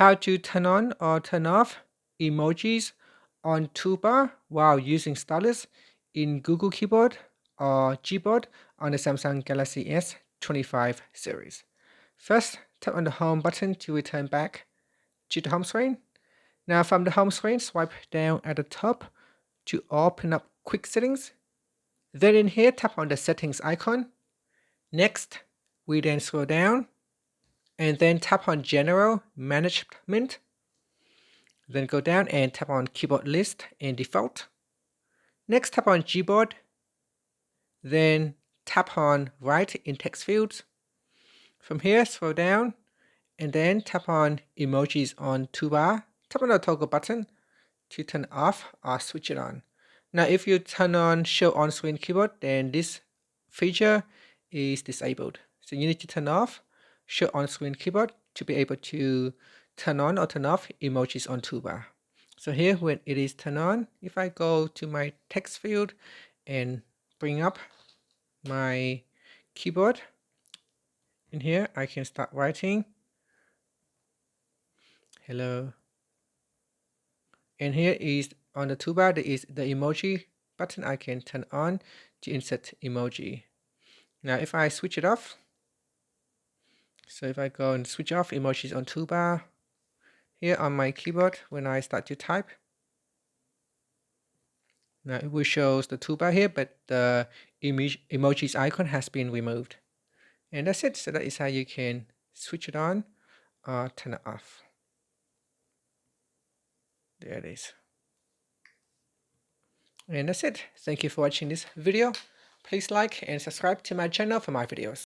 how to turn on or turn off emojis on Toolbar while using Stylus in Google Keyboard or Gboard on the Samsung Galaxy S25 series. First, tap on the home button to return back to the home screen. Now from the home screen, swipe down at the top to open up quick settings. Then in here, tap on the settings icon. Next, we then scroll down and then tap on general management. Then go down and tap on keyboard list and default. Next, tap on Gboard. Then tap on write in text fields. From here, scroll down and then tap on emojis on Toolbar. Tap on the toggle button to turn off or switch it on. Now, if you turn on show on screen keyboard, then this feature is disabled. So you need to turn off show on screen keyboard to be able to turn on or turn off emojis on Toolbar. So here, when it is turned on, if I go to my text field and bring up my keyboard, in here I can start writing hello. And here is on the toolbar, there is the emoji button I can turn on to insert emoji. Now if I switch it off, so if I go and switch off emojis on toolbar, here on my keyboard when I start to type, now it will show the toolbar here, but the emojis icon has been removed. And that's it. So that is how you can switch it on or turn it off. There it is. And that's it. Thank you for watching this video. Please like and subscribe to my channel for my videos.